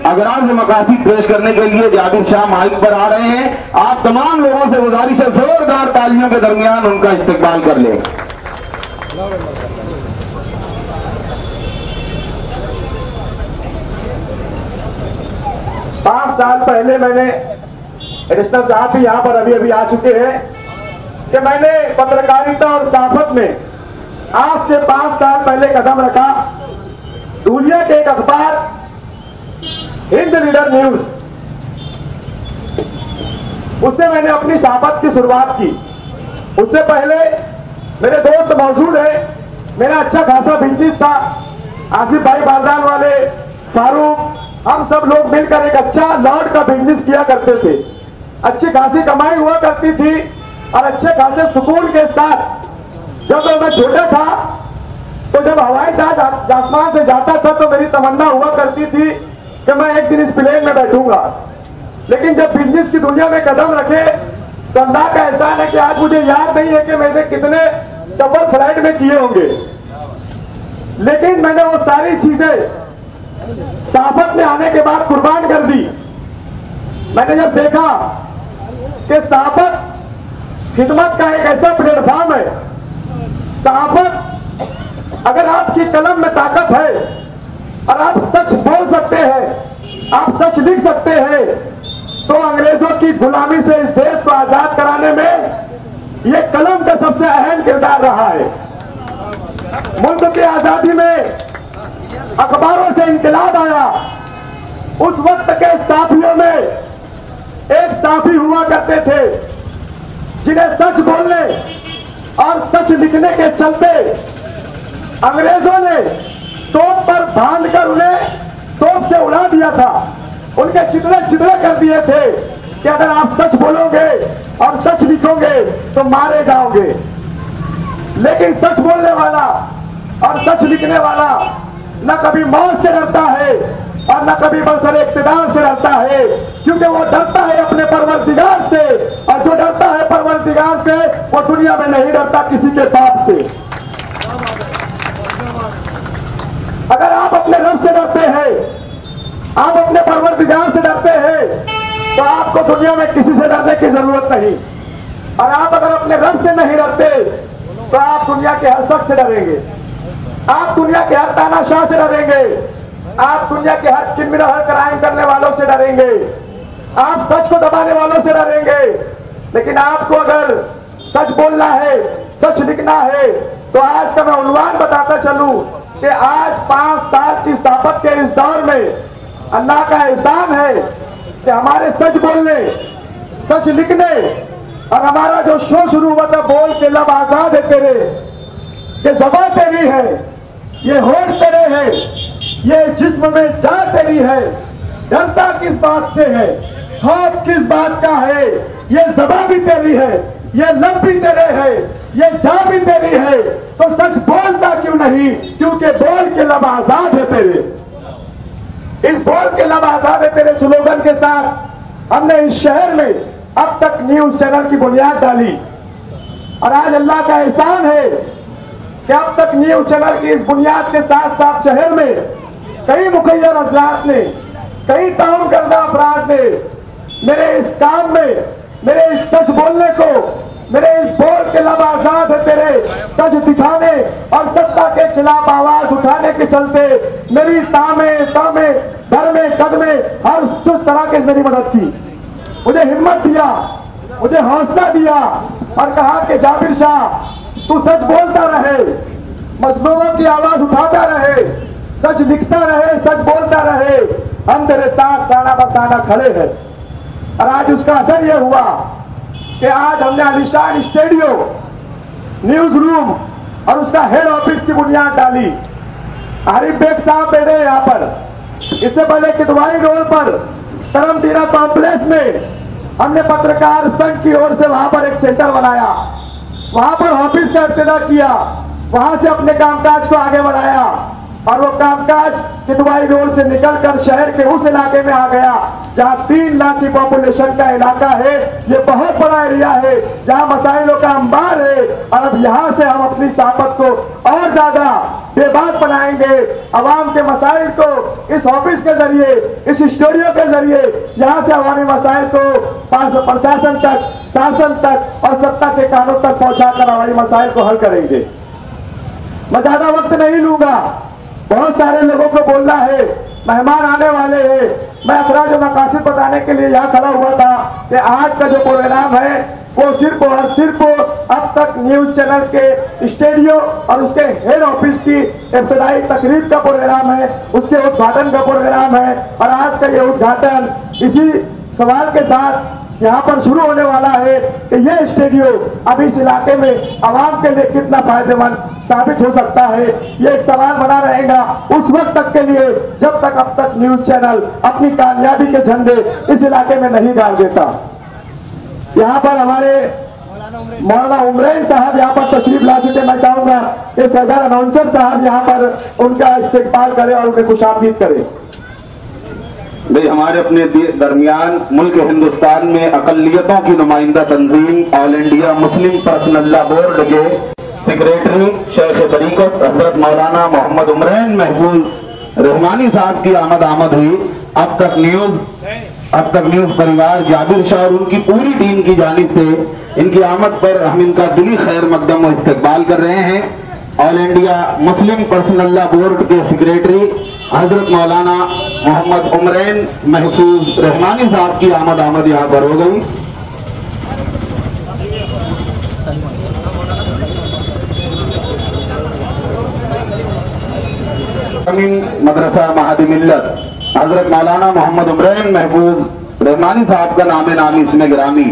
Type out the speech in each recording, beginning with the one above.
अगराज मकासी पेश करने के लिए जाबिर शाह माइक पर आ रहे हैं। आप तमाम लोगों से गुजारिश है जोरदार तालियों के दरमियान उनका इस्तकबाल कर लें। 5 साल पहले मैंने एडिशनल साहब भी यहाँ पर अभी आ चुके हैं कि मैंने पत्रकारिता और सहाफत में आज से 5 साल पहले कदम रखा। दुनिया के एक अखबार हिंद रीडर न्यूज, उससे मैंने अपनी सहाफत की शुरुआत की। उससे पहले मेरे दोस्त मौजूद है, मेरा अच्छा खासा बिजनेस था। आसिफ भाई बारदान वाले, फारूक, हम सब लोग मिलकर एक अच्छा लॉट का बिजनेस किया करते थे। अच्छी खासी कमाई हुआ करती थी और अच्छे खासे सुकून के साथ। जब मैं छोटा था तो जब हवाई जहाज आसमान से जाता था तो मेरी तमन्ना हुआ करती थी कि मैं एक दिन इस प्लेन में बैठूंगा। लेकिन जब बिजनेस की दुनिया में कदम रखे तो अल्लाह का एहसान है कि आज मुझे याद नहीं है कि मैंने कितने सफर फ्लाइट में किए होंगे। लेकिन मैंने वो सारी चीजें सहाफत में आने के बाद कुर्बान कर दी। मैंने जब देखा कि सहाफत खिदमत का एक ऐसा प्लेटफॉर्म है, सहाफत अगर आपकी कलम में ताकत है और आप सच बोल सकते हैं, आप सच लिख सकते हैं, तो अंग्रेजों की गुलामी से इस देश को आजाद कराने में यह कलम का सबसे अहम किरदार रहा है। मुल्क की आजादी में अखबारों से इंकलाब आया। उस वक्त के साफियों में एक साफी हुआ करते थे जिन्हें सच बोलने और सच लिखने के चलते अंग्रेजों ने तोप पर बांधकर उन्हें तोप से उड़ा दिया था। उनके चितले चितले कर दिए थे कि अगर आप सच बोलोगे और सच लिखोगे तो मारे जाओगे। लेकिन सच बोलने वाला और सच लिखने वाला न कभी मौत से डरता है और न कभी बरसर इख्तिदार से डरता है, क्योंकि वो डरता है अपने परवरदिगार से, और जो डरता है परवरदिगार से वो दुनिया में नहीं डरता किसी के पाप से। अगर आप अपने रब से डरते हैं, आप अपने परवरदिगार से डरते हैं, तो आपको दुनिया में किसी से डरने की जरूरत नहीं। और आप अगर अपने रब से नहीं डरते तो आप दुनिया के हर शख्स से डरेंगे, आप दुनिया के हर तानाशाह से डरेंगे, आप दुनिया के हर क्रिमिनल, हर क्राइम करने वालों से डरेंगे, आप सच को दबाने वालों से डरेंगे। लेकिन आपको अगर सच बोलना है, सच लिखना है, तो आज का मैं उन्वान बताता चलूं कि आज 5 साल की सहाफत के इस दौर में अल्लाह का एहसान है कि हमारे सच बोलने, सच लिखने और हमारा जो शो शुरू हुआ था बोल के लब आजाद है तेरे, ये ज़बां तेरी है, ये होठ तेरे है, ये जिस्म में जान तेरी है। डरता किस बात से है, खौफ किस बात का है, ये ज़बां भी तेरी है, ये लब भी तेरे है, ये जान भी तेरी है। तो सच बोलता क्यों नहीं, क्योंकि बोल के लब आजाद है तेरे। इस बोल के लब आजाद है तेरे स्लोगन के साथ हमने इस शहर में अब तक न्यूज चैनल की बुनियाद डाली। और आज अल्लाह का एहसान है कि अब तक न्यूज चैनल की इस बुनियाद के साथ साथ शहर में कई मुखैर हजरात ने, कई ताउन करदा अफराद ने मेरे इस काम में, मेरे इस सच बोलने को, मेरे इस बोल के लब आजाद है तेरे सच दिखाने और सत्ता के खिलाफ आवाज उठाने के चलते मेरी तामे धर्मे कदमे हर तरह के मेरी मदद की, मुझे हिम्मत दिया, मुझे हौसला दिया और कहा कि जाबिर शाह तू सच बोलता रहे, मजलूमों की आवाज उठाता रहे, सच लिखता रहे, सच बोलता रहे, हम तेरे साथ साना बसाना खड़े हैं। और आज उसका असर यह हुआ कि आज हमने आलिशान स्टूडियो, न्यूज रूम और उसका हेड ऑफिस की बुनियाद डाली। आरिफ बेग साहब बैठे यहाँ पर, इससे पहले किदवाई रोड पर तरमदीना कॉम्प्लेक्स में हमने पत्रकार संघ की ओर से वहां पर एक सेंटर बनाया, वहां पर ऑफिस का इब्तिदा किया, वहां से अपने कामकाज को आगे बढ़ाया और वो कामकाज किदवाई रोड से निकलकर शहर के उस इलाके में आ गया जहां 3 लाख की पॉपुलेशन का इलाका है। ये बहुत बड़ा एरिया है जहां मसाइलों का अंबार है और अब यहां से हम अपनी ताकत को और ज्यादा बेबाक बनाएंगे। अवाम के मसाइल को इस ऑफिस के जरिए, इस स्टूडियो के जरिए यहाँ से अवामी मसाइल को प्रशासन तक, शासन तक और सत्ता के कानों तक पहुंचाकर हमारी मसाइल को हल करेंगे। मैं ज्यादा वक्त नहीं लूंगा, बहुत सारे लोगों को बोलना है, मेहमान आने वाले हैं। मैं अखराज मकासिद बताने के लिए यहाँ खड़ा हुआ था कि आज का जो प्रोग्राम है वो सिर्फ और सिर्फ अब तक न्यूज चैनल के स्टूडियो और उसके हेड ऑफिस की इब्तिदाई तकरीब का प्रोग्राम है, उसके उद्घाटन का प्रोग्राम है। और आज का ये उद्घाटन इसी सवाल के साथ यहाँ पर शुरू होने वाला है कि यह स्टूडियो अब इस इलाके में आवाम के लिए कितना फायदेमंद साबित हो सकता है। ये एक सवाल बना रहेगा उस वक्त तक के लिए जब तक अब तक न्यूज चैनल अपनी कामयाबी के झंडे इस इलाके में नहीं गाड़ देता। यहाँ पर हमारे मौलाना उमरैन साहब यहाँ पर तशरीफ ला चुके। मैं चाहूंगा कि सरदार अनाउंसर साहब यहाँ पर उनका इस्तेकबाल करें और उन्हें खुशामदीद करें। भाई हमारे अपने दरमियान मुल्क हिंदुस्तान में अकलियतों की नुमाइंदा तंजीम All India Muslim Personal Law Board के सेक्रेटरी शेख तरीकत हजरत मौलाना मोहम्मद उमरैन महफूज रहमानी साहब की आमद हुई। अब तक न्यूज परिवार जाबिर शाह और उनकी पूरी टीम की जानिब से इनकी आमद पर हम इनका दिली खैर मकदम और इस्तकबाल कर रहे हैं। All India Muslim Personal Law Board के सेक्रेटरी हजरत मौलाना मोहम्मद उमरैन महफूज रहमानी साहब की आमद यहाँ पर हो गई। मदरसा महादी मिल्लत हजरत मौलाना मोहम्मद उमरैन महफूज रहमानी साहब का नामी इसमें गिरामी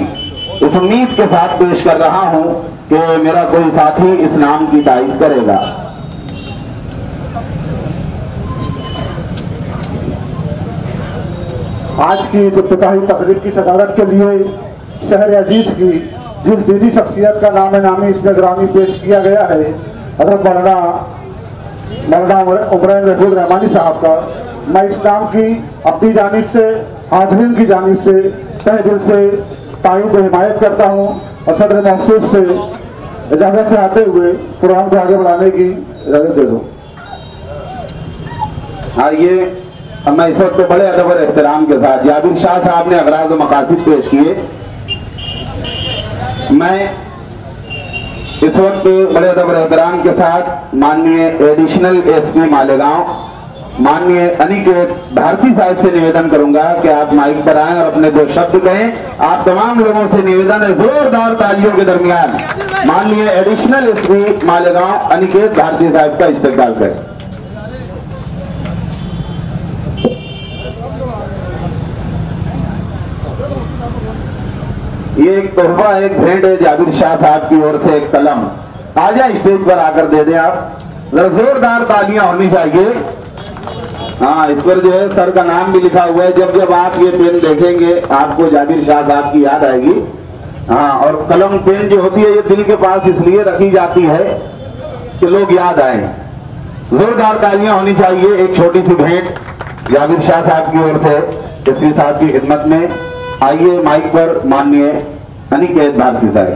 इस उम्मीद के साथ पेश कर रहा हूं कि मेरा कोई साथी इस नाम की तारीफ करेगा। आज की इस इफ्तिताही तकरीब की सदारत के लिए शहर अजीज की जिस दीदी शख्सियत का नामी इसमें ग्रामी पेश किया गया है हजरत मौलाना उमरैन महफूज रहमानी साहब का, मैं इस नाम की अपनी जानिब से, हाज़रीन की जानिब से तहे दिल से तायुब हिमायत करता हूँ और सदर महसूस से इजाजत चाहते हुए प्रोग्राम को आगे बढ़ाने की इजाजत दे दूँ। आइए मैं इस वक्त बड़े अदब और एहतराम के साथ जाबिर शाह साहब ने अगराज मकासिद पेश किए। मैं इस वक्त बड़े अदब और एहतराम के साथ माननीय एडिशनल एसपी मालेगांव माननीय अनिकेत भारती साहब से निवेदन करूंगा कि आप माइक पर आएं और अपने दो शब्द कहें। आप तमाम लोगों से निवेदन है जोरदार तालियों के दरमियान माननीय एडिशनल एसपी मालेगांव अनिकेत भारती साहब का इस्तकबाल करें। ये एक तोहफा, एक भेंट है जाबिर शाह साहब की ओर से, एक कलम। आजा स्टेज पर आकर दे दें आप, जरा जोरदार तालियां होनी चाहिए। हाँ, इस पर जो है सर का नाम भी लिखा हुआ है। जब जब आप ये पेन देखेंगे आपको जाबिर शाह साहब की याद आएगी। हाँ, और कलम पेन जो होती है ये दिल के पास इसलिए रखी जाती है कि लोग याद आए। जोरदार तालियां होनी चाहिए। एक छोटी सी भेंट जाबिर शाह साहब की ओर से एसपी साहब की खिदमत में। आइए माइक पर माननीय अनिकेत भारती साहब।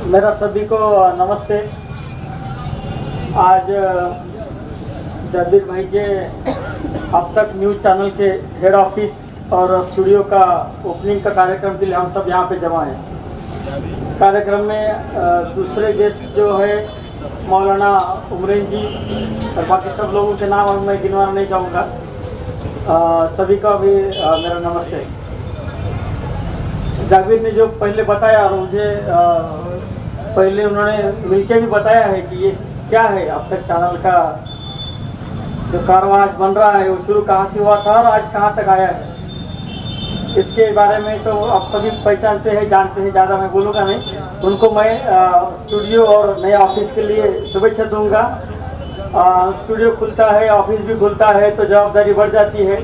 मेरा सभी को नमस्ते। आज जाबिर भाई के अब तक न्यूज चैनल के हेड ऑफिस और स्टूडियो का ओपनिंग का कार्यक्रम के लिए हम सब यहाँ पे जमा हैं। कार्यक्रम में दूसरे गेस्ट जो है मौलाना उमरैन जी और बाकी सब लोगों के नाम मैं गिनवाना नहीं चाहूँगा। सभी का भी मेरा नमस्ते। जाबिर ने जो पहले बताया और मुझे पहले उन्होंने मिलके भी बताया है कि ये क्या है अब तक चैनल का जो कारवां आज बन रहा है वो शुरू कहाँ से हुआ था और आज कहाँ तक आया है, इसके बारे में तो आप सभी पहचानते हैं, जानते हैं। ज़्यादा मैं बोलूँगा नहीं। उनको मैं स्टूडियो और नए ऑफिस के लिए शुभेच्छा दूंगा। स्टूडियो खुलता है, ऑफिस भी खुलता है तो जवाबदारी बढ़ जाती है,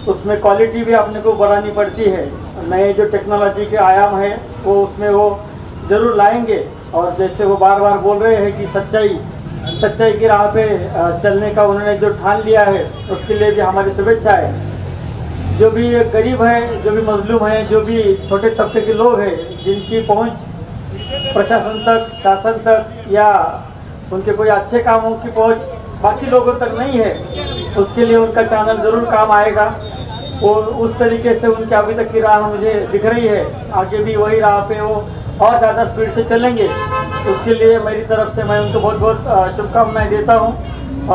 उसमें क्वालिटी भी अपने को बढ़ानी पड़ती है। नए जो टेक्नोलॉजी के आयाम हैं वो उसमें वो जरूर लाएंगे। और जैसे वो बार बार बोल रहे हैं कि सच्चाई की राह पे चलने का उन्होंने जो ठान लिया है उसके लिए भी हमारी शुभेच्छा है। जो भी गरीब हैं, जो भी मजलूम हैं, जो भी छोटे तबके के लोग हैं जिनकी पहुंच प्रशासन तक, शासन तक या उनके कोई अच्छे कामों की पहुंच बाकी लोगों तक नहीं है, उसके लिए उनका चैनल ज़रूर काम आएगा। और उस तरीके से उनके अभी तक की राह मुझे दिख रही है, आगे भी वही राह पे वो और ज़्यादा स्पीड से चलेंगे। उसके लिए मेरी तरफ से मैं उनको बहुत बहुत शुभकामनाएं देता हूं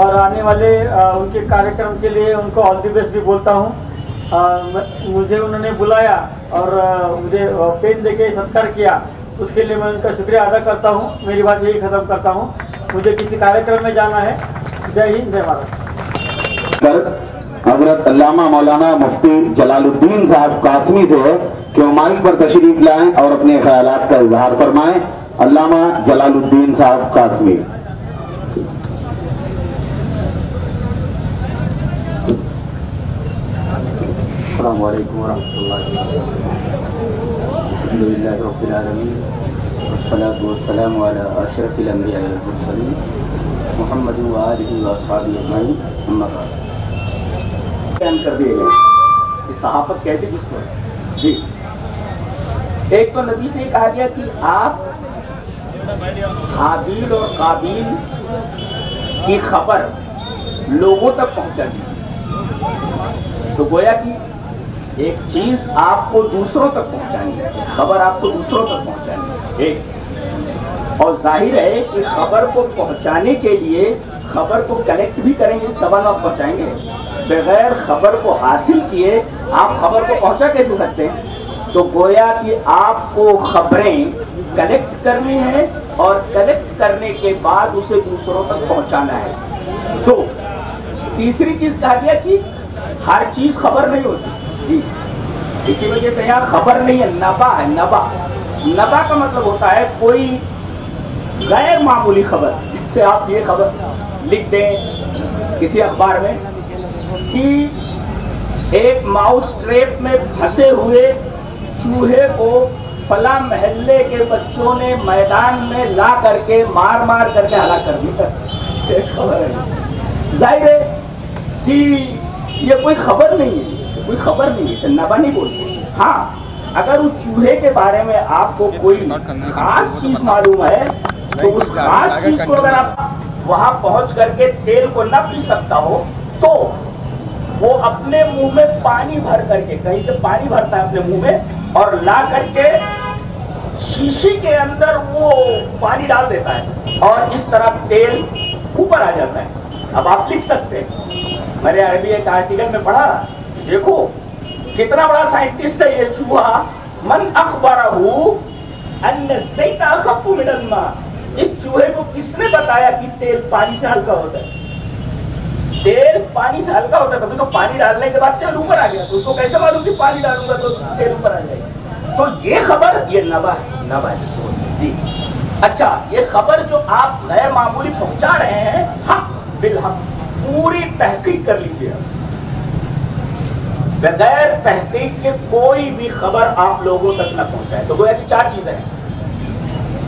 और आने वाले उनके कार्यक्रम के लिए उनको ऑल द बेस्ट भी बोलता हूं। मुझे उन्होंने बुलाया और मुझे पेन देके सत्कार किया, उसके लिए मैं उनका शुक्रिया अदा करता हूं। मेरी बात यही ख़त्म करता हूं, मुझे किसी कार्यक्रम में जाना है। जय हिंद, जय भारत। हजरत अल्लामा मौलाना मुफ्ती जलालुद्दीन साहब कासमी से है कि वो माइक पर तशरीफ लाएं और अपने ख्यालात का इजहार फरमाएं। अल्लामा जलालुद्दीन साहब कासमी। अस्सलाम वालेकुम वरहमतुल्लाहि अल्हम्दुलिल्लाहि रब्बिल आलमीन वस्सलातु वस्सलामु अला अशरफिल अंबिया वल मुरसलीन मुहम्मद व आलिहि व अस्हाबिहि अजमईन, अम्मा बाद। बयान कर दिए गए कि सहाफत कहते किसको जी। एक तो नबी से कहा गया कि आप हाबील और काबिल की खबर लोगों तक पहुंचा दी। तो गोया कि एक चीज आपको दूसरों तक पहुंचानी है, खबर आपको दूसरों तक पहुंचानी है एक। और जाहिर है कि खबर को पहुंचाने के लिए खबर को कलेक्ट भी करेंगे तब आप पहुंचाएंगे। बगैर खबर को हासिल किए आप खबर को पहुंचा कैसे सकते हैं? तो गोया कि आपको खबरें कलेक्ट करनी है और कलेक्ट करने के बाद उसे दूसरों तक पहुंचाना है। तो तीसरी चीज कहा गया कि हर चीज खबर नहीं होती जी, इसी वजह से यहाँ खबर नहीं है, नबा है। नबा का मतलब होता है कोई गैर मामूली खबर। जैसे आप ये खबर लिख दें किसी अखबार में कि एक माउस ट्रैप में फंसे हुए चूहे को फला महल्ले के बच्चों ने मैदान में ला करके मार मार करके हलाक कर दिया, एक खबर है। जाहिर है कि ये कोई खबर नहीं है, कोई खबर नहीं है, इसे नबा नहीं बोलते। हाँ, अगर उस चूहे के बारे में आपको कोई खास चीज मालूम है तो उस खास चीज को अगर आप वहां पहुंच करके तेल को न पी सकता हो तो वो अपने मुंह में पानी भर करके, कहीं से पानी भरता है अपने मुंह में और ला करके शीशी के अंदर वो पानी डाल देता है और इस तरह तेल ऊपर आ जाता है। अब आप लिख सकते हैं, मैंने अरबी एक आर्टिकल में पढ़ा, देखो कितना बड़ा साइंटिस्ट है ये चूहा। मन अखबरहू अन्न ज़ैता अखफ़्फ़ु मिनल मा। इस चूहे को किसने बताया कि तेल पानी से हल्का होता है? तेल पानी से हल्का होता है, तभी तो पानी डालने के बाद तेल ऊपर आ गया। तो उसको कैसे मालूम कि पानी डालूंगा तो तेल ऊपर आ जाएगा? तो ये खबर, ये नबा है जी। अच्छा, ये खबर जो आप गैर मामूली पहुंचा रहे हैं, हक बिल हक, पूरी तहकीक कर लीजिए। बगैर तहकीक के कोई भी खबर आप लोगों तक न पहुंचाए। तो गोया की चार चीजें हैं,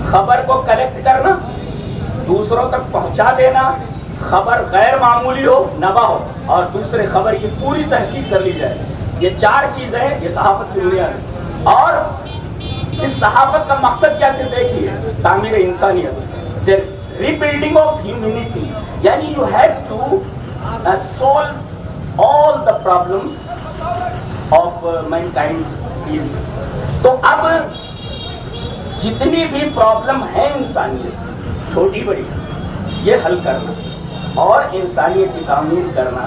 खबर को कलेक्ट करना, दूसरों तक पहुंचा देना, खबर गैर मामूली हो, नबा हो, और दूसरे खबर की पूरी तहकीक कर ली जाए। ये चार चीजें हैं, ये सहाफत की दुनिया है। और इस सहाफत का मकसद क्या सिर्फ एक ही है, तामीर इंसानियत, द रीबिल्डिंग ऑफ ह्यूमैनिटी। यानी you have to solve all the problems of mankind is. तो अब जितनी भी प्रॉब्लम है इंसानियत, छोटी बड़ी, ये हल करना और इंसानियत की तामीर करना,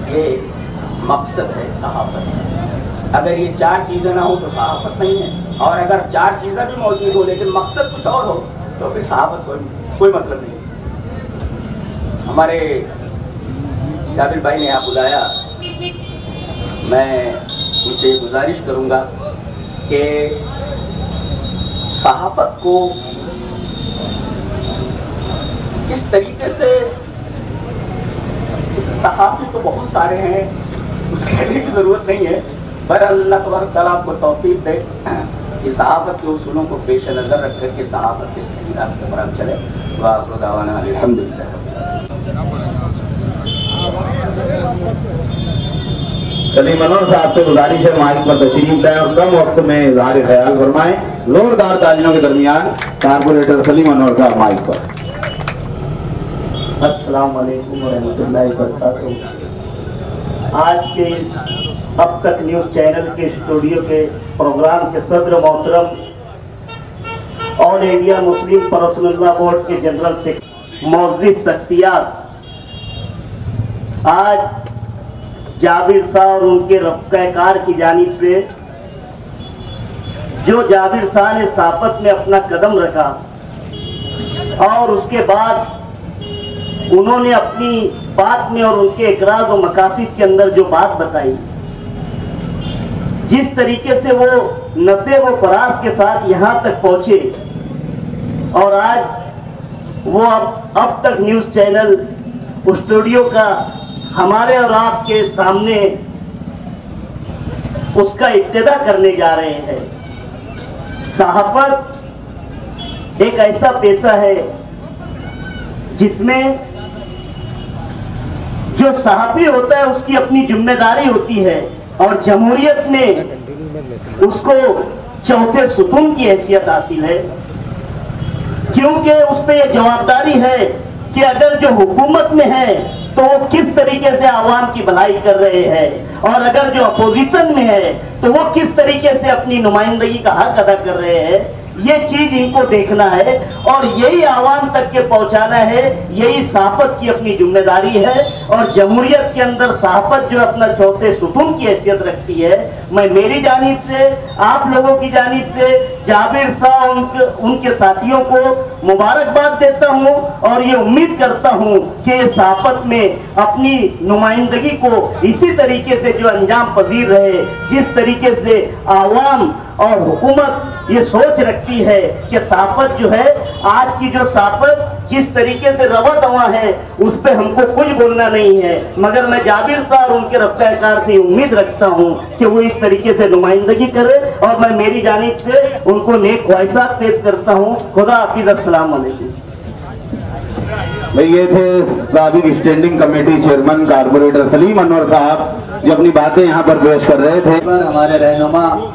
ये मकसद है सहाफत। अगर ये चार चीजें ना हो तो सहाफत नहीं है, और अगर चार चीजें भी मौजूद हो लेकिन मकसद कुछ और हो तो फिर सहाफत कोई मतलब नहीं। हमारे जाबिर भाई ने यहाँ बुलाया, मैं उनसे गुजारिश करूँगा कि सहाफत को इस तरीके से, सहाफी तो बहुत सारे हैं, कुछ कहने की जरूरत नहीं है, पर अल्लाह तबारक तआला आपको तौफीक दे कि सहाफत के उसूलों को पेश नज़र रख करके सहाफत के सही रास्ते पर हम चले। वाखिर दावाना अल्हम्दुलिल्लाह। सलीम अनवर साहब से गुजारिश है माइक पर तशरीफ लाएं और कम वक्त में इजहार ख्याल फरमाएं। जोरदार तालियों के दरमियान कारपोरेटर सलीम अनवर साहब माइक पर। अस्सलाम वालेकुम रहमतुल्लाहि व बरकातहू। आज के इस अब तक न्यूज़ चैनल के स्टूडियो के प्रोग्राम के सदर मोहतरम, all India Muslim Personal Law Board के जनरल सेक्रेटरी, मौजूद शख्सियात, आज जाबिर शाह और उनके रफ़्क़ाकार की जानिब से जो जाबिर शाह ने साफत में अपना कदम रखा और उसके बाद उन्होंने अपनी बात में और उनके इकरार व मकासिद के अंदर जो बात बताई, जिस तरीके से वो नशे व फराज के साथ यहाँ तक पहुँचे और आज वो अब तक न्यूज़ चैनल स्टूडियो का हमारे और आपके सामने उसका इब्तिदा करने जा रहे हैं। सहाफत एक ऐसा पेशा है जिसमें जो सहाफी होता है उसकी अपनी जिम्मेदारी होती है और जमहूरियत में उसको चौथे सुतून की हैसियत हासिल है, क्योंकि उस पर यह जवाबदारी है कि अगर जो हुकूमत में है तो वो किस तरीके से आवाम की भलाई कर रहे हैं और अगर जो अपोजिशन में है तो वो किस तरीके से अपनी नुमाइंदगी का हक अदा कर रहे हैं। ये चीज इनको देखना है और यही आवाम तक के पहुंचाना है, यही सहाफत की अपनी जिम्मेदारी है। और जमहूरियत के अंदर सहाफत जो अपना चौथे सुतून की हैसियत रखती है। मैं मेरी जानिब से, आप लोगों की जानिब से जाबिर शाह उनके साथियों को मुबारकबाद देता हूं और ये उम्मीद करता हूं कि ये सहाफत में अपनी नुमाइंदगी को इसी तरीके से जो अंजाम पजीर रहे, जिस तरीके से आवाम और हुकूमत ये सोच रखती है कि सहाफत जो है, आज की जो सहाफत जिस तरीके से रवा दवा है उस पर हमको कुछ बोलना नहीं है, मगर मैं जाबिर शाह और उनके रफ़्क़ाकार से उम्मीद रखता हूं कि वो इस तरीके से नुमाइंदगी करे और मैं मेरी जानिब से उनको नेक ख्वाहिशात पेश करता हूं। खुदा हाफिज़, अस्सलाम वालेकुम। भाई ये थे साबिक standing committee chairman corporator Salim Anwar साहब जो अपनी बातें यहाँ पर पेश कर रहे थे। हमारे रहनुमा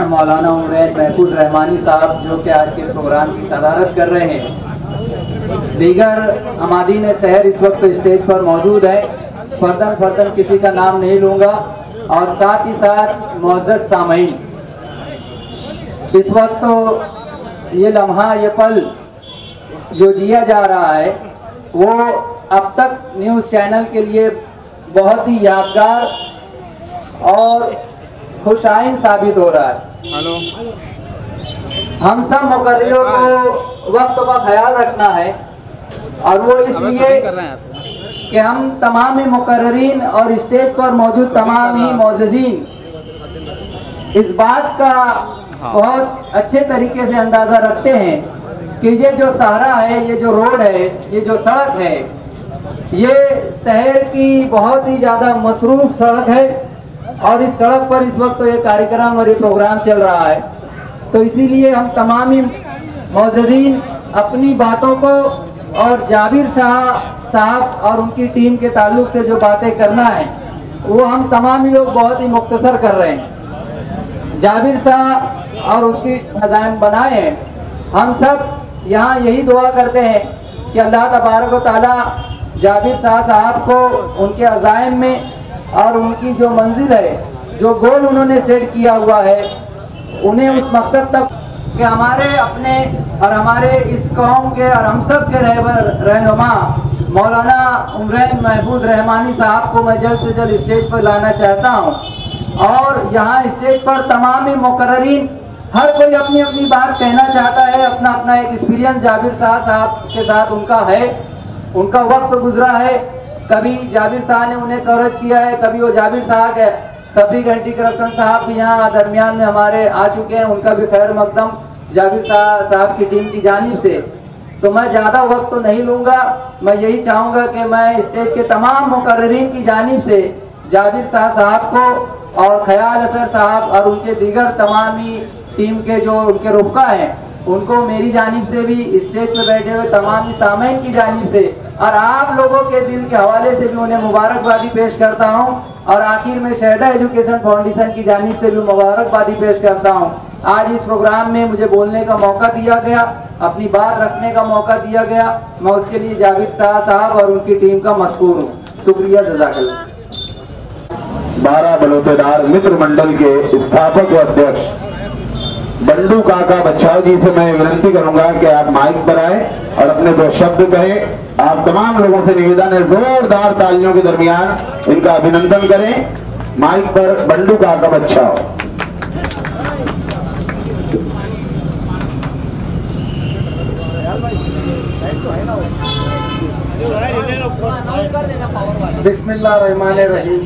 मौलाना उमरैन महफूज रहमानी साहब जो कि आज के प्रोग्राम की सदारत कर रहे हैं, दीगर हमादीन शहर इस वक्त स्टेज पर मौजूद है, फर्दन किसी का नाम नहीं लूँगा, और साथ ही साथ मुअज़्ज़ज़ सामईन, इस वक्त तो ये लम्हा, ये पल जो जिया जा रहा है वो अब तक न्यूज़ चैनल के लिए बहुत ही यादगार और खुशाइन साबित हो रहा है। हम सब मुकर्रिरों को वक्त का ख्याल रखना है और वो इसलिए कि हम तमाम ही मुकर्रिरीन और स्टेज पर मौजूद तमाम ही मौजूदीन इस बात का बहुत अच्छे तरीके से अंदाज़ा रखते हैं कि ये जो सहरा है, ये जो रोड है, ये जो सड़क है, ये शहर की बहुत ही ज़्यादा मसरूफ सड़क है और इस सड़क पर इस वक्त तो ये कार्यक्रम और ये प्रोग्राम चल रहा है। तो इसीलिए हम तमाम ही मौजूदीन अपनी बातों को और जाबिर शाह साहब और उनकी टीम के ताल्लुक से जो बातें करना है वो हम तमाम ही लोग बहुत ही मुख्तसर कर रहे हैं। जाबिर शाह और उसकी नज़ाम बनाए हैं, हम सब यहाँ यही दुआ करते हैं कि अल्लाह तबारक व तआला जाबिर शाह साहब को उनके अज़ाइम में और उनकी जो मंजिल है, जो गोल उन्होंने सेट किया हुआ है, उन्हें उस मकसद तक कि हमारे अपने और हमारे इस कौम के और हम सब के रहनुमा मौलाना उमरैन महफूज रहमानी साहब को मैं जल्द से जल्द स्टेज पर लाना चाहता हूँ। और यहाँ स्टेज पर तमाम ही मुकर्ररीन हर कोई अपनी अपनी बात कहना चाहता है, अपना अपना एक एक्सपीरियंस जाबिर शाह साहब के साथ उनका है, उनका वक्त गुजरा है। कभी जाबिर शाह ने उन्हें कवरेज किया है, कभी वो जाबिर शाह के सबरी एंटी करप्शन साहब भी यहाँ दरमियान में हमारे आ चुके हैं, उनका भी खैर मकदम जाबिर शाह साहब की टीम की जानिब से। तो मैं ज़्यादा वक्त तो नहीं लूँगा, मैं यही चाहूँगा कि मैं स्टेज के तमाम मुकर्ररीन की जानिब से जाबिर शाह साहब को और ख्याल असर साहब और उनके दीगर तमाम ही टीम के जो उनके रुफ़का हैं उनको मेरी जानिब से भी, स्टेज पे बैठे हुए तमाम सामीन की जानिब से और आप लोगों के दिल के हवाले से भी उन्हें मुबारकबादी पेश करता हूं। और आखिर में शहदा एजुकेशन फाउंडेशन की जानिब से भी मुबारकबादी पेश करता हूं। आज इस प्रोग्राम में मुझे बोलने का मौका दिया गया, अपनी बात रखने का मौका दिया गया, मैं उसके लिए जावेद शाह साहब और उनकी टीम का मशकूर हूँ। शुक्रिया, जज़ाकल्लाह। 12 बलोतेदार मित्र मंडल के स्थापक व अध्यक्ष बंडू काका बच्छाव जी से मैं विनती करूंगा कि आप माइक पर आए और अपने 2 शब्द कहें। आप तमाम लोगों से निवेदन है, जोरदार तालियों के दरमियान इनका अभिनंदन करें। माइक पर बंडू काका बच्छाव। बिस्मिल्लाहिर्रहमानिर्रहीम।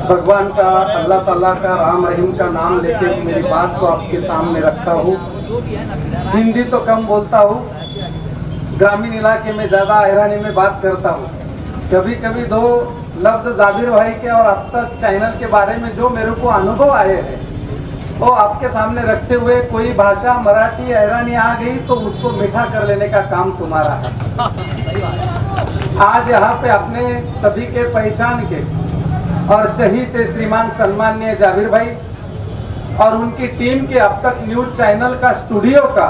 भगवान का, अल्लाह ताला का, राम रहीम का नाम लेके मेरी बात को आपके सामने रखता हूँ। हिंदी तो कम बोलता हूँ, ग्रामीण इलाके में ज़्यादा हैरानी में बात करता हूँ। कभी कभी 2 लफ्ज़ जाबिर भाई के और अब तक चैनल के बारे में जो मेरे को अनुभव आए हैं वो आपके सामने रखते हुए, कोई भाषा मराठी हैरानी आ गई तो उसको मीठा कर लेने का काम तुम्हारा है। आज यहाँ पे अपने सभी के पहचान के और चहीते श्रीमान सम्माननीय जाबिर भाई और उनकी टीम के अब तक न्यूज चैनल का स्टूडियो का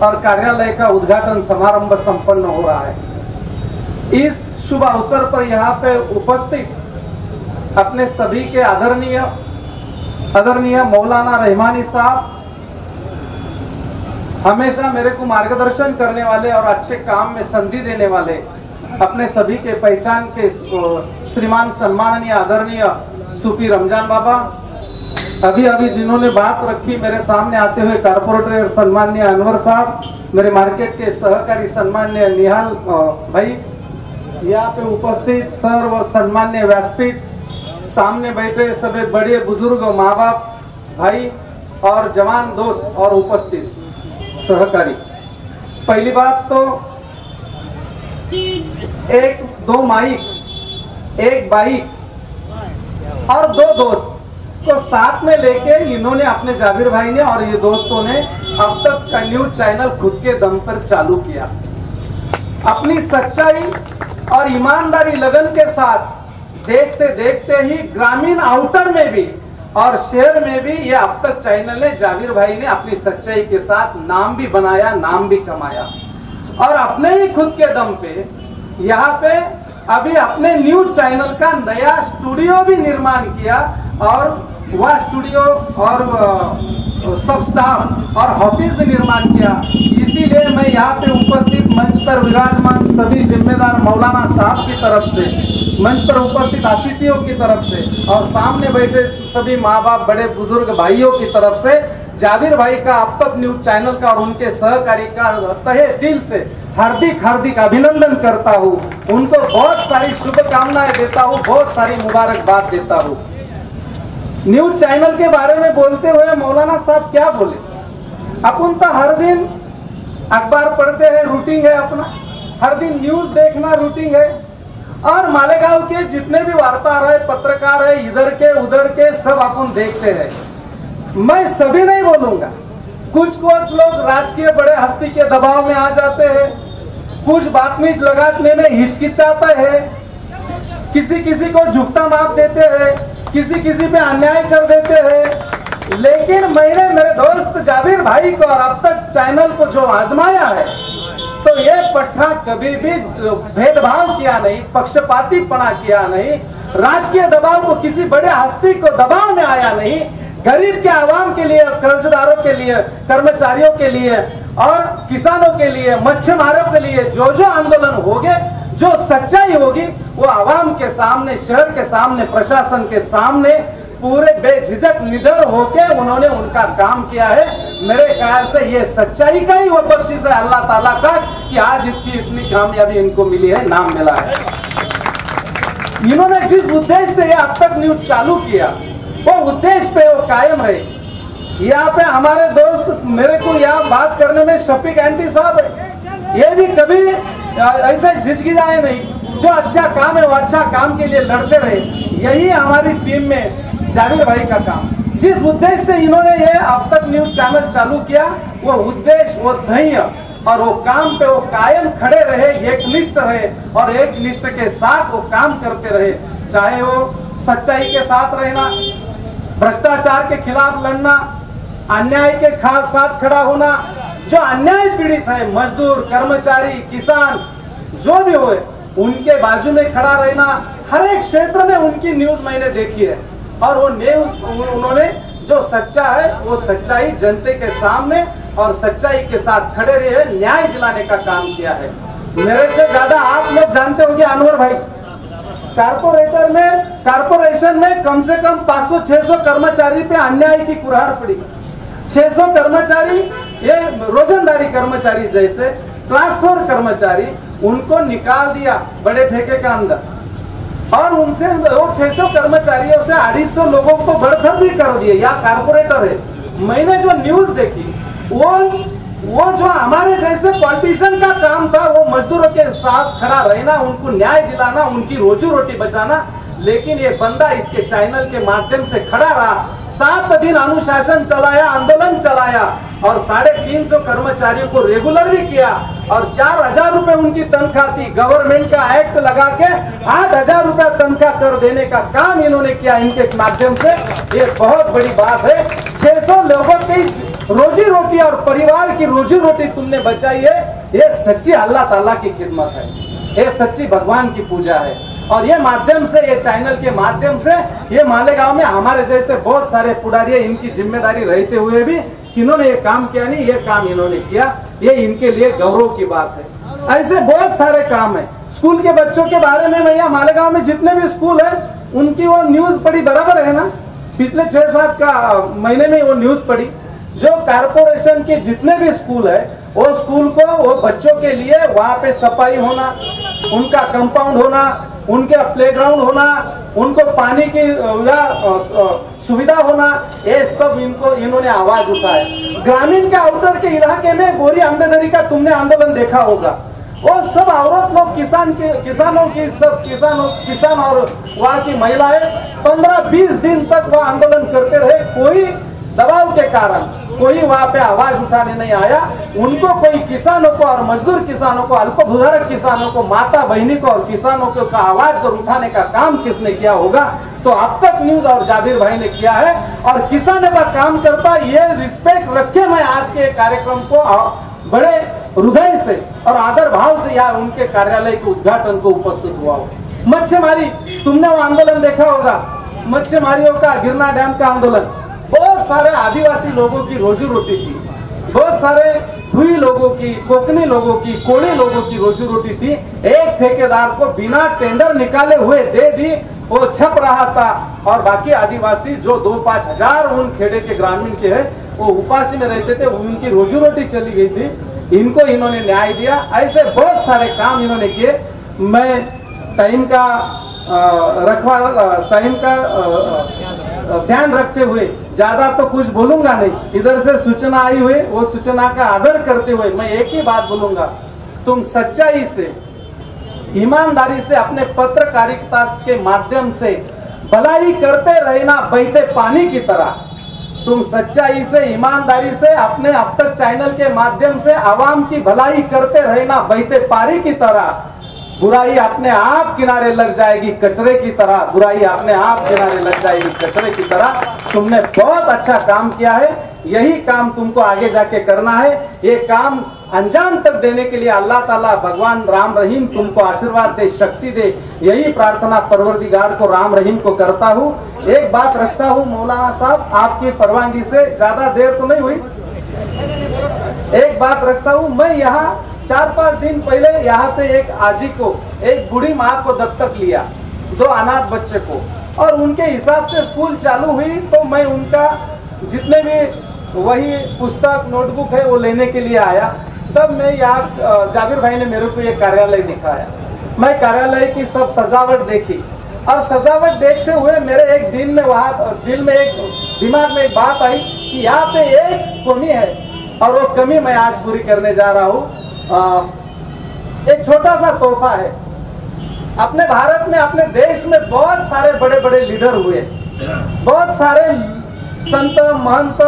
और कार्यालय का उद्घाटन समारोह संपन्न हो रहा है। इस शुभ अवसर पर यहाँ पे उपस्थित अपने सभी के आदरणीय मौलाना रहमानी साहब, हमेशा मेरे को मार्गदर्शन करने वाले और अच्छे काम में संधि देने वाले, अपने सभी के पहचान के श्रीमान सम्माननीय आदरणीय सूफी रमजान बाबा, अभी जिन्होंने बात रखी मेरे सामने आते हुए कारपोरेटर सम्माननीय अनवर साहब, मेरे मार्केट के सहकारी सम्माननीय निहाल भाई, यहाँ पे उपस्थित सर्व सम्मान्य व्यासपीठ, सामने बैठे सभी बड़े बुजुर्ग, माँ बाप, भाई और जवान दोस्त और उपस्थित सहकारी। पहली बात तो 1-2 माइक, 1 बाइक और 2 दोस्त को साथ में लेके इन्होंने, अपने जाबिर भाई ने और ये दोस्तों ने अब तक न्यूज चैनल खुद के दम पर चालू किया। अपनी सच्चाई और ईमानदारी लगन के साथ देखते देखते ही ग्रामीण आउटर में भी और शहर में भी ये अब तक चैनल ने, जाबिर भाई ने अपनी सच्चाई के साथ नाम भी बनाया, नाम भी कमाया और अपने ही खुद के दम पे यहाँ पे अभी अपने न्यूज चैनल का नया स्टूडियो भी निर्माण किया और वह स्टूडियो और सब स्टाफ और ऑफिस भी निर्माण किया। इसीलिए मैं यहाँ पे उपस्थित मंच पर विराजमान सभी जिम्मेदार मौलाना साहब की तरफ से, मंच पर उपस्थित अतिथियों की तरफ से और सामने बैठे सभी माँ बाप, बड़े बुजुर्ग भाइयों की तरफ से जाबिर भाई का अब तक न्यूज चैनल का और उनके सहकारी का तहे दिल से हार्दिक अभिनंदन करता हूँ। उनको बहुत सारी शुभकामनाएं देता हूँ, बहुत सारी मुबारकबाद देता हूँ। न्यूज चैनल के बारे में बोलते हुए मौलाना साहब क्या बोले, अपन तो हर दिन अखबार पढ़ते हैं, रूटीन है अपना, हर दिन न्यूज देखना रूटीन है और मालेगांव के जितने भी वार्ताहर है, पत्रकार है, इधर के उधर के सब अपन देखते हैं। मैं सभी नहीं बोलूंगा, कुछ लोग राजकीय बड़े हस्ती के दबाव में आ जाते हैं, कुछ बातमी लगाने में हिचकिचाता है, किसी को झुकता माप देते हैं, किसी पे अन्याय कर देते हैं। लेकिन मैंने मेरे दोस्त जाबिर भाई को और अब तक चैनल को जो आजमाया है तो ये पट्टा कभी भी भेदभाव किया नहीं, पक्षपातीपना किया नहीं, राजकीय दबाव को, किसी बड़े हस्ती को दबाव में आया नहीं। गरीब के आवाम के लिए, कर्जदारों के लिए, कर्मचारियों के लिए और किसानों के लिए, मच्छीमारों के लिए जो आंदोलन होंगे, जो सच्चाई होगी वो आवाम के सामने, शहर के सामने, प्रशासन के सामने पूरे बेझिझक निडर होके उन्होंने उनका काम किया है। मेरे ख्याल से ये सच्चाई का ही वो बख्शिश है अल्लाह ताला का कि आज इतनी कामयाबी इनको मिली है, नाम मिला है। इन्होंने जिस उद्देश्य से ये अब तक न्यूज चालू किया वो उद्देश्य पे वो कायम रहे। यहाँ पे हमारे दोस्त, मेरे को यहाँ बात करने में शफीक एंटी साहब है, ये भी कभी ऐसे झिझकिचाए नहीं, जो अच्छा काम है वो अच्छा काम के लिए लड़ते रहे। यही हमारी टीम में जाबिर भाई का काम, जिस उद्देश्य से इन्होंने ये अब तक न्यूज चैनल चालू किया, वो उद्देश्य, वो ध्येय और वो काम पे वो कायम खड़े रहे, एकनिष्ठ रहे और एक निष्ठ के साथ वो काम करते रहे। चाहे वो सच्चाई के साथ रहना, भ्रष्टाचार के खिलाफ लड़ना, अन्याय के खास साथ खड़ा होना, जो अन्याय पीड़ित है, मजदूर, कर्मचारी, किसान, जो भी हो उनके बाजू में खड़ा रहना। हर एक क्षेत्र में उनकी न्यूज मैंने देखी है और वो न्यूज उन्होंने जो सच्चा है वो सच्चाई जनते के सामने और सच्चाई के साथ खड़े रहे, न्याय दिलाने का काम किया है। मेरे से ज्यादा आप लोग जानते होंगे अनवर भाई, कारपोरेशन में कम से कम 500-600 कर्मचारी पे अन्याय की कुराड़ पड़ी। 600 कर्मचारी, ये रोजंदारी कर्मचारी जैसे क्लास 4 कर्मचारी, उनको निकाल दिया बड़े ठेके का अंदर और उनसे वो 600 कर्मचारियों से 250 लोगों को बढ़तर भी कर दिए। या कारपोरेटर है। मैंने जो न्यूज देखी वो जो हमारे जैसे पॉलिटिशियन का काम था वो मजदूरों के साथ खड़ा रहना, उनको न्याय दिलाना, उनकी रोजी रोटी बचाना, लेकिन ये बंदा इसके चैनल के माध्यम से खड़ा रहा। 7 दिन अनुशासन चलाया, आंदोलन चलाया और 350 कर्मचारियों को रेगुलर भी किया और 4000 रुपए उनकी तनख्वाह थी। गवर्नमेंट का एक्ट लगा के 8000 रुपया तनख्वाह कर देने का काम इन्होंने किया इनके माध्यम से। ये बहुत बड़ी बात है। 600 लोगों की रोजी रोटी और परिवार की रोजी रोटी तुमने बचाई है। ये सच्ची अल्लाह ताला की खिदमत है, ये सच्ची भगवान की पूजा है। और ये माध्यम से, ये चैनल के माध्यम से, ये मालेगांव में हमारे जैसे बहुत सारे पुडारी, इनकी जिम्मेदारी रहते हुए भी इन्होंने ये काम किया नहीं, ये काम इन्होंने किया, ये इनके लिए गौरव की बात है। ऐसे बहुत सारे काम है। स्कूल के बच्चों के बारे में मैं यहाँ मालेगांव में जितने भी स्कूल है उनकी वो न्यूज पढ़ी, बराबर है ना। पिछले 6-7 महीने में वो न्यूज पढ़ी। जो कारपोरेशन के जितने भी स्कूल है वो स्कूल को, वो बच्चों के लिए वहाँ पे सफाई होना, उनका कंपाउंड होना, उनके प्लेग्राउंड होना, उनको पानी की सुविधा होना, ये सब इन्होंने आवाज उठाया। ग्रामीण के आउटर के इलाके में बोरी आमदनी का तुमने आंदोलन देखा होगा। वो सब औरत लोग, किसान और वहाँ की महिलाएं 15-20 दिन तक वह आंदोलन करते रहे। कोई दबाव के कारण कोई वहां पे आवाज उठाने नहीं आया। उनको कोई किसानों को और मजदूर किसानों को, अल्पभूधारक किसानों को, माता बहनी को और किसानों को का आवाज जो उठाने का काम किसने किया होगा? तो अब तक न्यूज और जाबिर भाई ने किया है। और किसानों का काम करता, ये रिस्पेक्ट रखे मैं आज के कार्यक्रम को बड़े हृदय से और आदर भाव से यहाँ उनके कार्यालय के उद्घाटन को उपस्थित हुआ हो। मच्छीमारी, तुमने वो आंदोलन देखा होगा, मच्छीमारियों का गिरना डैम का आंदोलन। बहुत सारे आदिवासी लोगों की रोजी रोटी थी, बहुत सारे भूई लोगों की, कोकनी लोगों की, कोड़ी लोगों की रोजी रोटी थी। एक ठेकेदार को बिना टेंडर निकाले हुए दे दी, वो छप रहा था और बाकी आदिवासी जो 2-5 हजार उन खेड़े के ग्रामीण के है वो उपासी में रहते थे, उनकी रोजी रोटी चली गई थी। इनको इन्होंने न्याय दिया। ऐसे बहुत सारे काम इन्होंने किए। मैं टाइम का ध्यान रखते हुए ज्यादा तो कुछ बोलूंगा नहीं। इधर से सूचना आई हुई, वो सूचना का आदर करते हुए मैं एक ही बात बोलूंगा, तुम सच्चाई से, ईमानदारी से, अपने पत्रकारिता के माध्यम से भलाई करते रहना बहते पानी की तरह। तुम सच्चाई से, ईमानदारी से अपने अब तक चैनल के माध्यम से आवाम की भलाई करते रहना बहते पानी की तरह। बुराई अपने आप किनारे लग जाएगी कचरे की तरह, बुराई अपने आप किनारे लग जाएगी कचरे की तरह। तुमने बहुत अच्छा काम किया है, यही काम तुमको आगे जाके करना है। ये काम अंजाम तक देने के लिए अल्लाह ताला भगवान राम रहीम तुमको आशीर्वाद दे, शक्ति दे, यही प्रार्थना परवरदिगार को राम रहीम को करता हूँ। एक बात रखता हूँ मौलाना साहब, आपकी परवानगी से, ज्यादा देर तो नहीं हुई, एक बात रखता हूँ। मैं यहाँ 4-5 दिन पहले यहाँ पे एक आजी को, एक बूढ़ी माँ को दत्तक लिया, 2 अनाथ बच्चे को, और उनके हिसाब से स्कूल चालू हुई तो मैं उनका जितने भी वही पुस्तक नोटबुक है वो लेने के लिए आया। तब मैं यहाँ जाबिर भाई ने मेरे को ये कार्यालय दिखाया। मैं कार्यालय की सब सजावट देखी और सजावट देखते हुए मेरे एक दिल में दिमाग में एक बात आई कि यहाँ पे एक कमी है और वो कमी मैं आज पूरी करने जा रहा हूँ। एक छोटा सा तोहफा है। अपने भारत में, अपने देश में बहुत सारे बड़े बड़े लीडर हुए, बहुत सारे संत महंत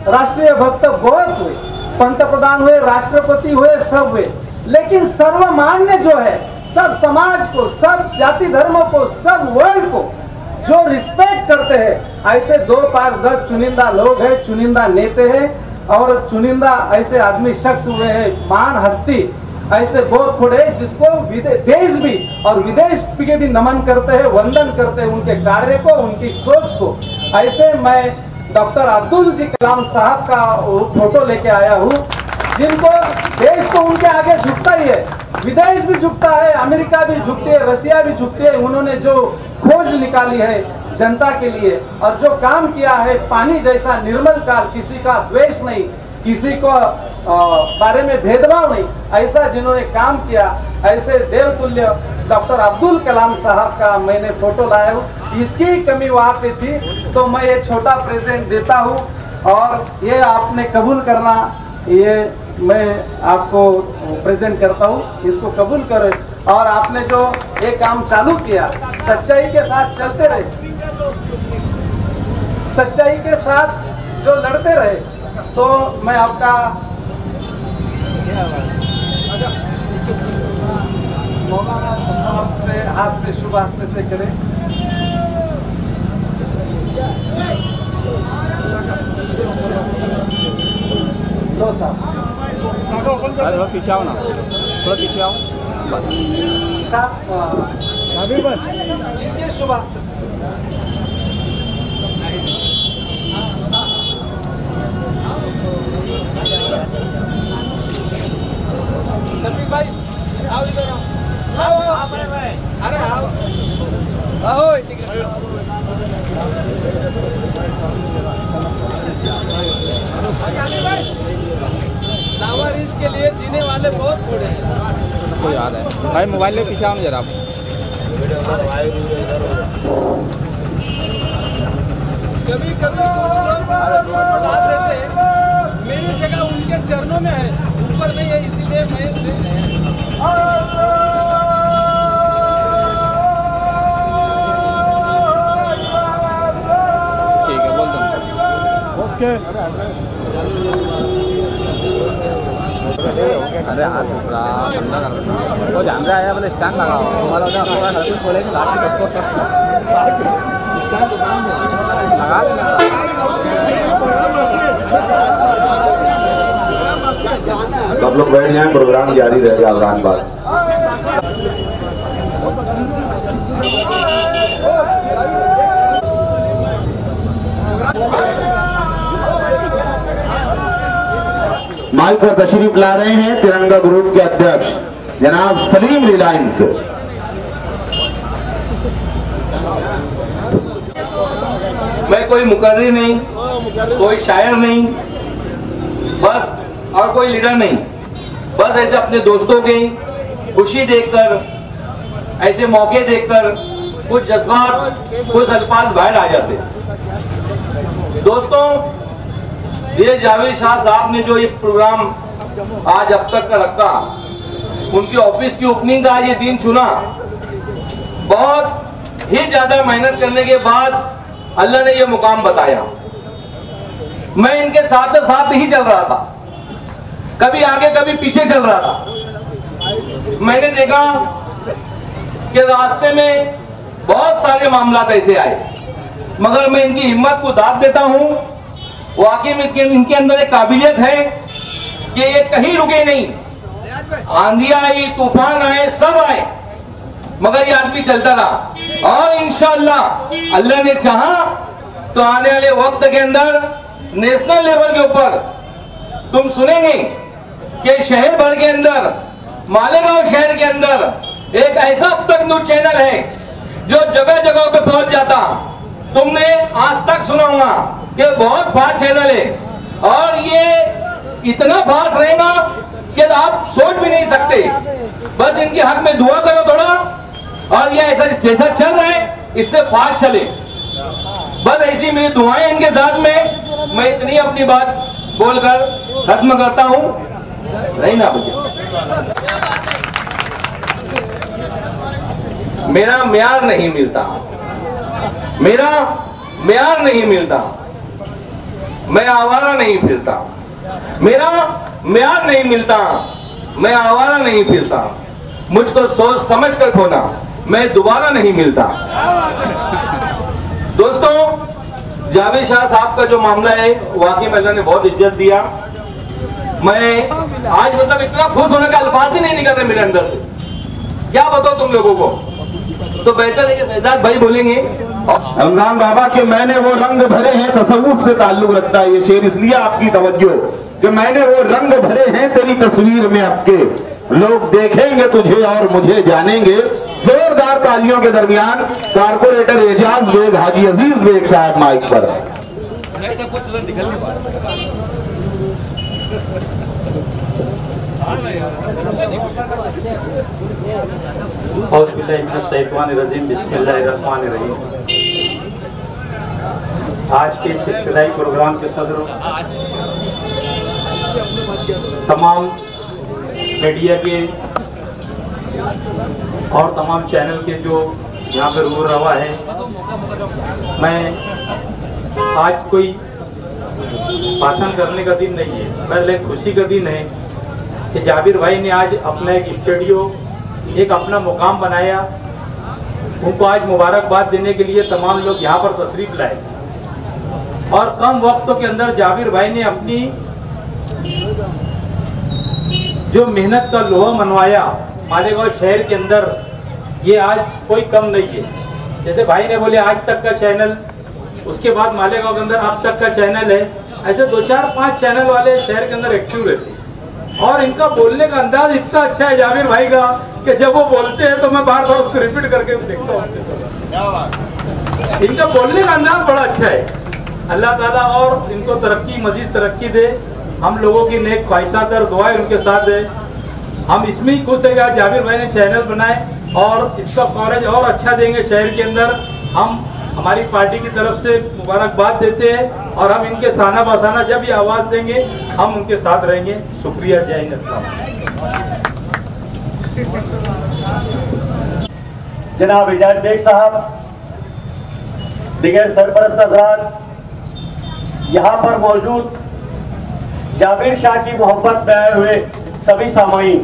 राष्ट्रीय भक्त बहुत हुए, पंतप्रधान हुए, राष्ट्रपति हुए, सब हुए, लेकिन सर्वमान्य जो है, सब समाज को, सब जाति धर्मों को, सब वर्ल्ड को जो रिस्पेक्ट करते हैं, ऐसे 2-5-10 चुनिंदा लोग हैं, चुनिंदा नेता हैं और चुनिंदा ऐसे आदमी शख्स हुए हैं, महान हस्ती ऐसे बहुत थोड़े हैं जिसको देश भी और विदेश के भी नमन करते हैं, वंदन करते हैं उनके कार्य को, उनकी सोच को। ऐसे मैं डॉक्टर अब्दुल जी कलाम साहब का फोटो लेके आया हूँ, जिनको देश तो उनके आगे झुकता ही है, विदेश भी झुकता है, अमेरिका भी झुकती है, रशिया भी झुकती है। उन्होंने जो खोज निकाली है जनता के लिए और जो काम किया है, पानी जैसा निर्मल काल, किसी का द्वेष नहीं, किसी को बारे में भेदभाव नहीं, ऐसा जिन्होंने काम किया, ऐसे देवतुल्य डॉक्टर अब्दुल कलाम साहब का मैंने फोटो लाया हूँ। इसकी कमी वहाँ पे थी तो मैं ये छोटा प्रेजेंट देता हूँ और ये आपने कबूल करना, ये मैं आपको प्रेजेंट करता हूँ, इसको कबूल करें। और आपने जो ये काम चालू किया, सच्चाई के साथ चलते रहे, सच्चाई के साथ जो लड़ते रहे, तो मैं आपका मौलाना साहब से हाथ से शुभ हस्ते से करें। लो साहब, थोड़ा पीछे आओ ना, थोड़ा पीछे आओ। इनके शुभ हस्ते से शफीक भाई आओ, इधर आओ, अरे आओ, लावारिस के लिए जीने वाले बहुत थोड़े हैं। को याद है भाई, मोबाइल ले पीछे आओ ना जरा आप। कभी कभी कुछ लोग फोटो डाल देते हैं, मेरी जगह उनके चरणों में है, ऊपर नहीं है, इसीलिए मैं ठीक है, बोल दो। ओके। अरे हाथ थोड़ा ठंडा कर, वो जान रहा है बोले स्टैंड लगाओ, हमारा उधर पूरा नर्सिंग खोले कि लाठी सबको लगा देना। सब लोग बैठ जाएं, प्रोग्राम जारी रहेगा अवरान बाद। माइक पर तशरीफ ला रहे हैं तिरंगा ग्रुप के अध्यक्ष जनाब सलीम रिलायंस। मैं कोई मुकर्री नहीं, कोई शायर नहीं, बस और कोई लीडर नहीं, बस ऐसे अपने दोस्तों की खुशी देखकर, ऐसे मौके देखकर कुछ जज्बात, कुछ अल्फाज बाहर आ जाते। दोस्तों, ये जावेद शाह साहब ने जो ये प्रोग्राम आज अब तक का रखा, उनकी ऑफिस की ओपनिंग का आज ये दिन चुना, बहुत ही ज्यादा मेहनत करने के बाद अल्लाह ने ये मुकाम बताया। मैं इनके साथ साथ ही चल रहा था, कभी आगे कभी पीछे चल रहा था। मैंने देखा कि रास्ते में बहुत सारे मामला ऐसे आए, मगर मैं इनकी हिम्मत को दाद देता हूं। वाकई में इनके अंदर एक काबिलियत है कि ये कहीं रुके नहीं, आंधी आई, तूफान आए, सब आए, मगर ये आदमी चलता रहा। और इंशाअल्लाह अल्लाह ने चाहा तो आने वाले वक्त के अंदर नेशनल लेवल के ऊपर तुम सुनेंगे कि शहर भर के अंदर, मालेगांव शहर के अंदर एक ऐसा अब तक न्यूज चैनल है जो जगह जगह पे पहुंच जाता। तुमने आज तक सुना होगा कि बहुत फास्ट चैनल है और ये इतना फास्ट रहेगा कि आप सोच भी नहीं सकते। बस इनके हक में दुआ करो थोड़ा, और ये ऐसा जैसा चल रहा है इससे फास्ट चले। बस ऐसी मेरी दुआएं इनके साथ में। मैं इतनी अपनी बात बोलकर खत्म करता हूं। नहीं ना भैया, मेरा म्यार नहीं मिलता, मेरा म्यार नहीं मिलता, मैं आवारा नहीं फिरता। मेरा म्यार नहीं मिलता, मैं आवारा नहीं फिरता। मुझको सोच समझ कर खोना, मैं दोबारा नहीं मिलता। दोस्तों, जावेद शाह साहब का जो मामला है, वाकई में अल्लाह ने बहुत इज्जत दिया। मैं आज मतलब इतना खुश होने का अल्फाज ही नहीं निकल रहे मेरे अंदर से, क्या बताओ तुम लोगों को। तो बेहतर है कि शहजाद भाई बोलेंगे। रमजान बाबा के मैंने वो रंग भरे हैं तसव्वुफ से ताल्लुक रखता है ये शेर, इसलिए आपकी तवज्जो कि मैंने वो रंग भरे हैं तेरी तस्वीर में आपके, लोग देखेंगे तुझे और मुझे जानेंगे। जोरदार तालियों के दरमियान कारपोरेटर एजाज बेग हाजी अजीज बेग साहब माइक पर। बिस्मिल्लाहिर्रहमानिर्रहीम। आज के इस इब्तिदाई प्रोग्राम के सदर, तमाम मीडिया के और तमाम चैनल के जो यहाँ पे रूबरू रवा है, मैं आज कोई भाषण करने का दिन नहीं है, पहले खुशी का दिन है कि जाबिर भाई ने आज अपना एक स्टूडियो, एक अपना मुकाम बनाया। उनको आज मुबारकबाद देने के लिए तमाम लोग यहाँ पर तशरीफ लाए और कम वक्तों के अंदर जाबिर भाई ने अपनी जो मेहनत का लोहा मनवाया मालेगांव शहर के अंदर, ये आज कोई कम नहीं है। जैसे भाई ने बोले आज तक का चैनल, उसके बाद मालेगांव के अंदर अब तक का चैनल है, ऐसे 2-4-5 चैनल वाले शहर के अंदर एक्टिव रहते हैं। और इनका बोलने का अंदाज इतना अच्छा है जाबिर भाई का कि जब वो बोलते हैं तो मैं बार बार उसको रिपीट करके देखता हूँ। इनका बोलने का अंदाज बड़ा अच्छा है। अल्लाह ताला और इनको तरक्की, मजीद तरक्की दे। हम लोगों की नेक ख्वाहिशात और दुआएं उनके साथ है। हम इसमें ही खुश है कि आज जाबिर भाई ने चैनल बनाए और इसका कवरेज और अच्छा देंगे शहर के अंदर। हम हमारी पार्टी की तरफ से मुबारकबाद देते हैं और हम इनके साना बसाना जब ये आवाज देंगे हम उनके साथ रहेंगे। शुक्रिया, जय हिंद। जनाब एजाज बेग साहब, दिगर सरपरस्त हज़रात, यहाँ पर मौजूद जाबिर शाह की मोहब्बत में आए हुए सभी सामाईन,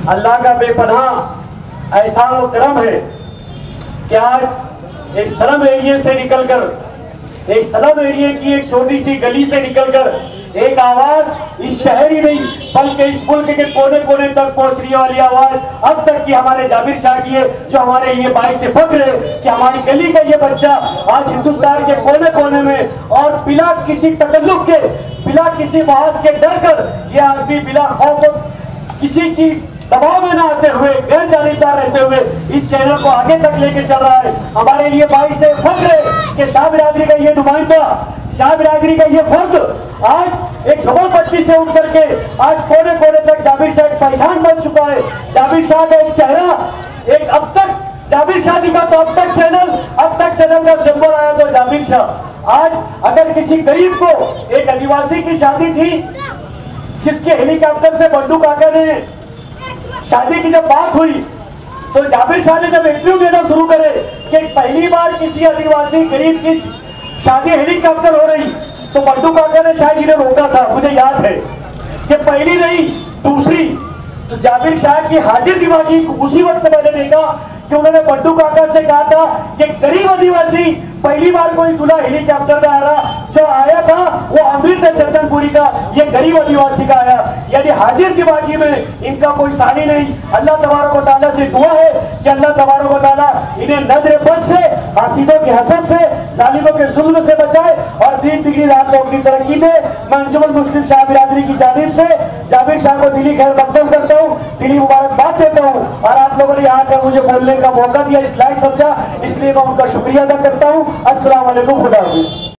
अल्लाह का बेपनाह एहसान और करम है कि आज एक स्लम एरिया से निकलकर, एक स्लम एरिया की एक छोटी सी गली से निकलकर एक आवाज इस शहर ही नहीं बल्कि इस मुल्क के कोने कोने तक पहुंचने वाली आवाज अब तक की हमारे जाबिर शाह की है, जो हमारे लिए बाइस फख्र है कि हमारी गली का ये बच्चा आज हिंदुस्तान के कोने कोने में और बिला किसी तकल्लुफ के, बिला किसी बहस के डर कर ये आदमी बिला खौफ किसी की दबाव में न आते हुए, गैर जानिबदार रहते हुए इस चैनल को आगे तक लेके चल रहा है। हमारे लिए बाइस फख्र है कि शाह बिरादरी का ये नुमाइंदा, शाह बिरादरी का ये फर्द आज एक झोपड़पट्टी से उठ करके आज कोने कोने तक जाबिर शाह एक पहचान बन चुका है। जाबिर शाह का एक चेहरा, एक अब तक जाबिर शाह का तो अब तक चैनल का सिंबल आया तो जाबिर शाह। आज अगर किसी गरीब को, एक आदिवासी की शादी थी जिसके हेलीकॉप्टर से बंडू काका ने शादी की जब बात हुई तो जाबिर शाह ने जब इंटरव्यू देना शुरू करे कि पहली बार किसी आदिवासी गरीब की शादी हेलीकॉप्टर हो रही तो बंडू काका ने शायद इन्हें रोका था, मुझे याद है कि पहली नहीं दूसरी। तो जाबिर शाह की हाजिर दिमागी उसी वक्त मैंने देखा कि उन्होंने बंडू काका से कहा था कि गरीब आदिवासी पहली बार कोई दूल्हा हेलीकॉप्टर में आ रहा, जो आया था वो अमृत चंदनपुरी का, ये गरीब आदिवासी का आया। यानी हाजिर दिमागी में इनका कोई सानी नहीं। अल्लाह तबारक व तआला से दुआ है कि अल्लाह तबारक व तआला इन्हें नजर बद से, हासिदों की हसद से, जालिमों के जुल्म से बचाए और 3 डिग्री रात को अपनी तरक्की दे। मैं अंजुमन मुस्लिम शाह बिरादरी की जानिब से जाबिर शाह को दिली खैर मकदम करता हूँ, दिली मुबारकबाद देता हूँ और आप लोगों ने यहाँ आकर मुझे बोलने का मौका दिया, इस लायक समझा, इसलिए मैं उनका शुक्रिया अदा करता हूँ। अस्सलाम वालेकुम, खुदा हाफिज़।